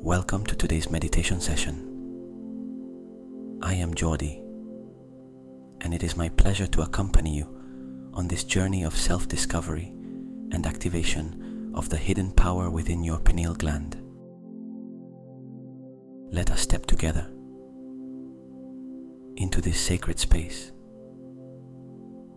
Welcome to today's meditation session. I am Jordi, and it is my pleasure to accompany you on this journey of self-discovery and activation of the hidden power within your pineal gland. Let us step together into this sacred space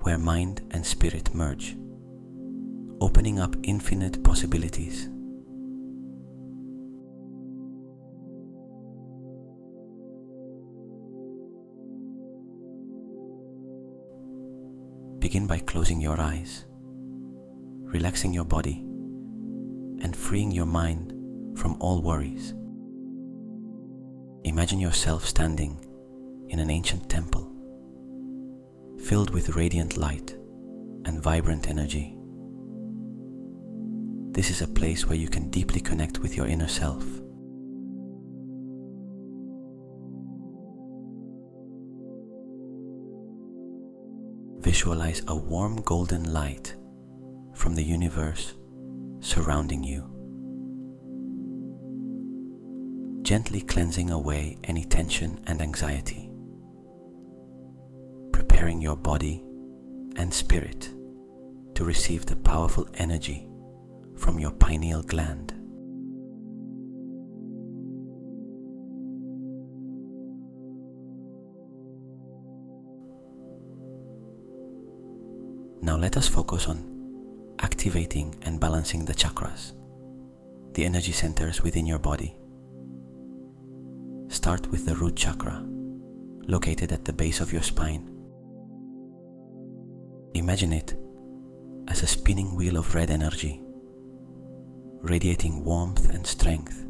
where mind and spirit merge, opening up infinite possibilities. Begin by closing your eyes, relaxing your body, and freeing your mind from all worries. Imagine yourself standing in an ancient temple, filled with radiant light and vibrant energy. This is a place where you can deeply connect with your inner self. Visualize a warm golden light from the universe surrounding you, gently cleansing away any tension and anxiety, preparing your body and spirit to receive the powerful energy from your pineal gland. Now let us focus on activating and balancing the chakras, the energy centers within your body. Start with the root chakra, located at the base of your spine. Imagine it as a spinning wheel of red energy, radiating warmth and strength.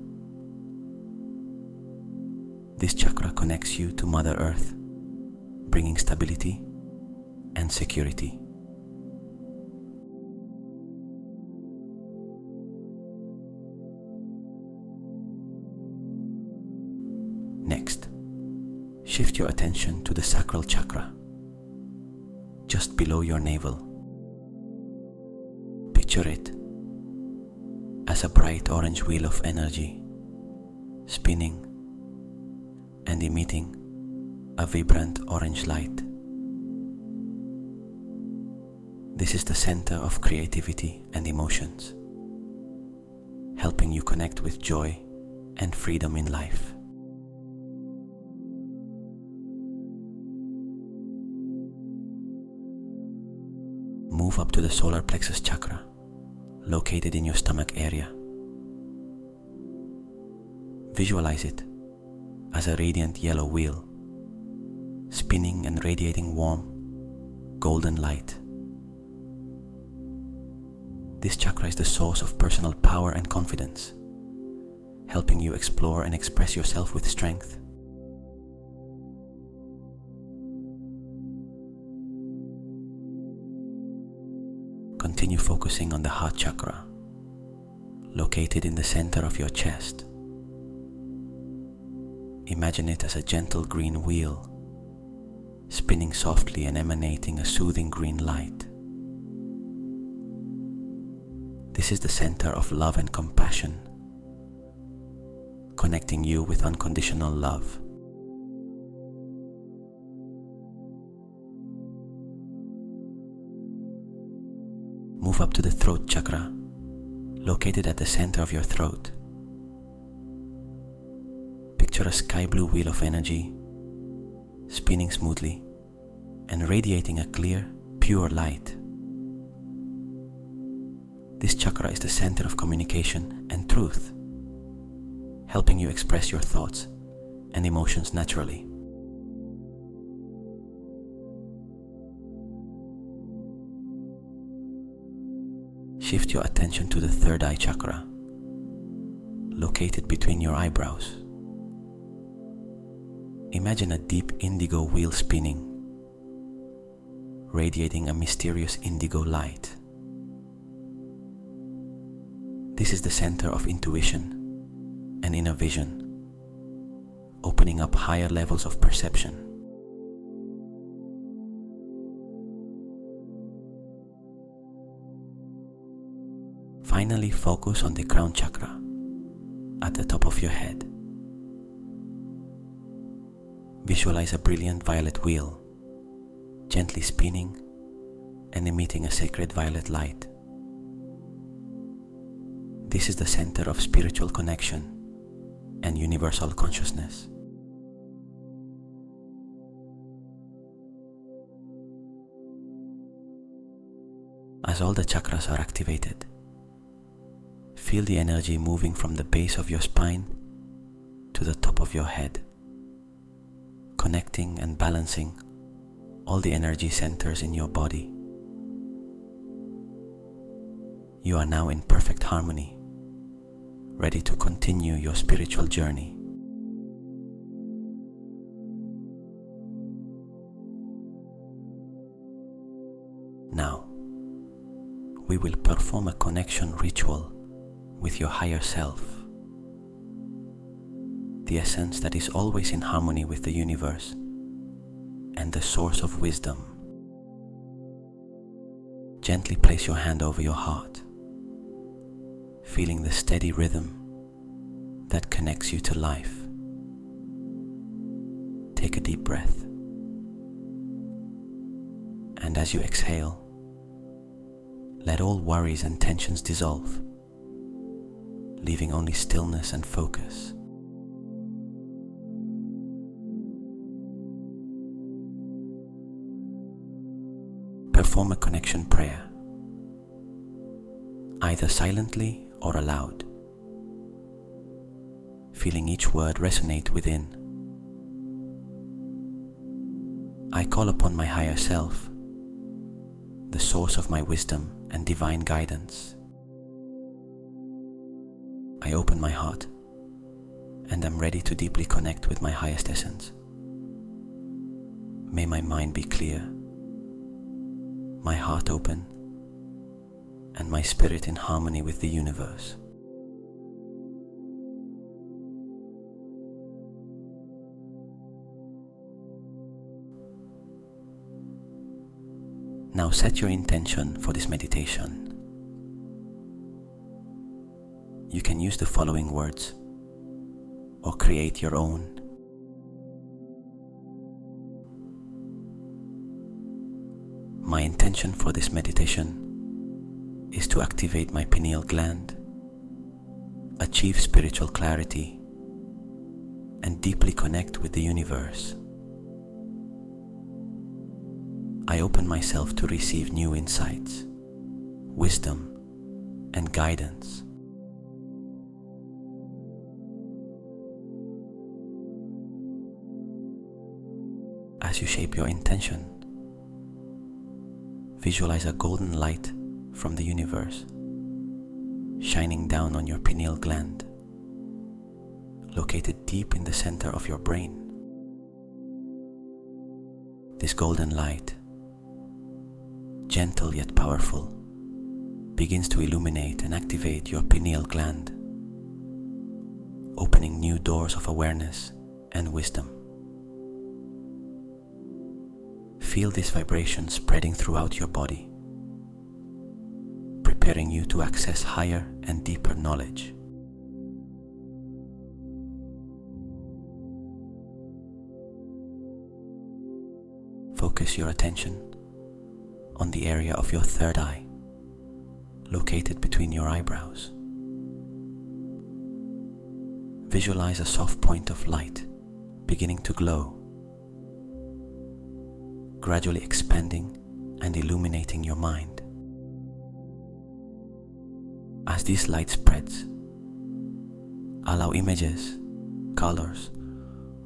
This chakra connects you to Mother Earth, bringing stability and security. Next, shift your attention to the sacral chakra, just below your navel. Picture it as a bright orange wheel of energy, spinning and emitting a vibrant orange light. This is the center of creativity and emotions, helping you connect with joy and freedom in life. Move up to the solar plexus chakra, located in your stomach area. Visualize it as a radiant yellow wheel, spinning and radiating warm, golden light. This chakra is the source of personal power and confidence, helping you explore and express yourself with strength. Continue focusing on the heart chakra, located in the center of your chest. Imagine it as a gentle green wheel, spinning softly and emanating a soothing green light. This is the center of love and compassion, connecting you with unconditional love. Move up to the throat chakra, located at the center of your throat. Picture a sky blue wheel of energy, spinning smoothly and radiating a clear, pure light. This chakra is the center of communication and truth, helping you express your thoughts and emotions naturally. Shift your attention to the third eye chakra, located between your eyebrows. Imagine a deep indigo wheel spinning, radiating a mysterious indigo light. This is the center of intuition and inner vision, opening up higher levels of perception. Finally, focus on the crown chakra, at the top of your head. Visualize a brilliant violet wheel, gently spinning and emitting a sacred violet light. This is the center of spiritual connection and universal consciousness. As all the chakras are activated, feel the energy moving from the base of your spine to the top of your head, connecting and balancing all the energy centers in your body. You are now in perfect harmony, ready to continue your spiritual journey. Now, we will perform a connection ritual with your higher self, the essence that is always in harmony with the universe and the source of wisdom. Gently place your hand over your heart, feeling the steady rhythm that connects you to life. Take a deep breath, and as you exhale, let all worries and tensions dissolve, leaving only stillness and focus. Perform a connection prayer, either silently or aloud, feeling each word resonate within. I call upon my higher self, the source of my wisdom and divine guidance. I open my heart and am ready to deeply connect with my highest essence. May my mind be clear, my heart open, and my spirit in harmony with the universe. Now set your intention for this meditation. You can use the following words or create your own. My intention for this meditation is to activate my pineal gland, achieve spiritual clarity, and deeply connect with the universe. I open myself to receive new insights, wisdom, and guidance. As you shape your intention, visualize a golden light from the universe shining down on your pineal gland, located deep in the center of your brain. This golden light, gentle yet powerful, begins to illuminate and activate your pineal gland, opening new doors of awareness and wisdom. Feel this vibration spreading throughout your body, preparing you to access higher and deeper knowledge. Focus your attention on the area of your third eye, located between your eyebrows. Visualize a soft point of light beginning to glow, gradually expanding and illuminating your mind. As this light spreads, allow images, colors,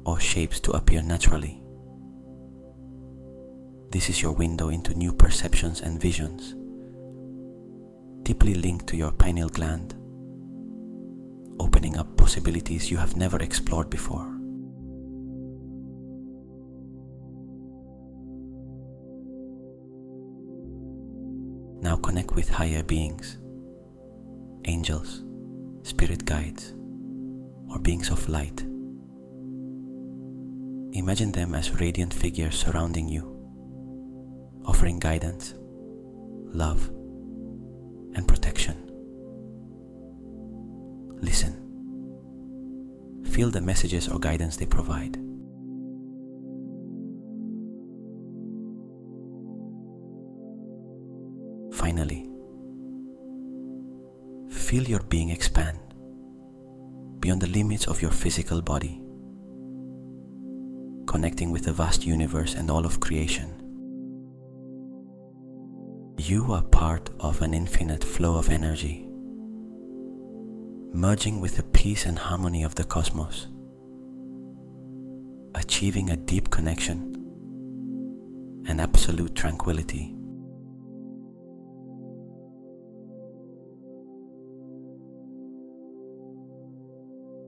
or shapes to appear naturally. This is your window into new perceptions and visions, deeply linked to your pineal gland, opening up possibilities you have never explored before. Now connect with higher beings, angels, spirit guides, or beings of light. Imagine them as radiant figures surrounding you, offering guidance, love, and protection. Listen Feel the messages or guidance they provide. Finally, feel your being expand beyond the limits of your physical body, connecting with the vast universe and all of creation. You are part of an infinite flow of energy, merging with the peace and harmony of the cosmos, achieving a deep connection and absolute tranquility.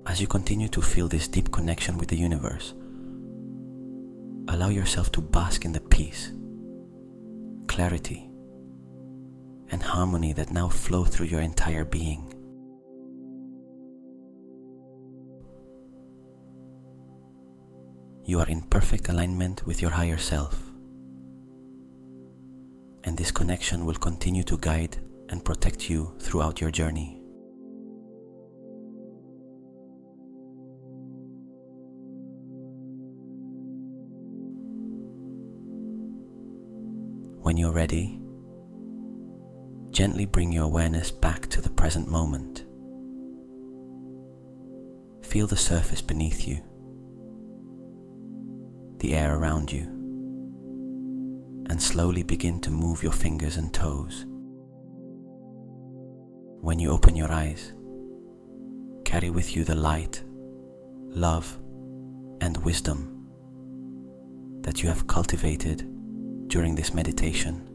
As you continue to feel this deep connection with the universe, allow yourself to bask in the peace, clarity, and harmony that now flow through your entire being. You are in perfect alignment with your higher self, and this connection will continue to guide and protect you throughout your journey. When you're ready, gently bring your awareness back to the present moment. Feel the surface beneath you, the air around you, and slowly begin to move your fingers and toes. When you open your eyes, carry with you the light, love, and wisdom that you have cultivated during this meditation.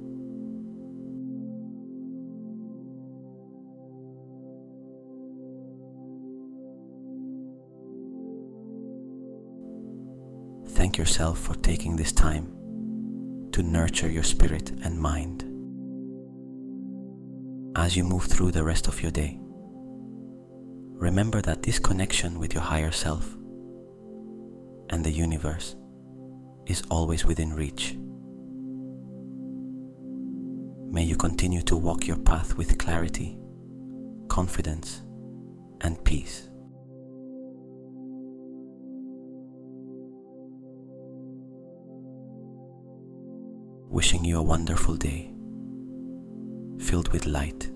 Thank yourself for taking this time to nurture your spirit and mind. As you move through the rest of your day, remember that this connection with your higher self and the universe is always within reach. May you continue to walk your path with clarity, confidence, and peace. Wishing you a wonderful day, filled with light,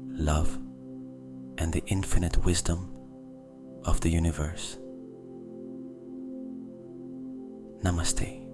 love, and the infinite wisdom of the universe. Namaste.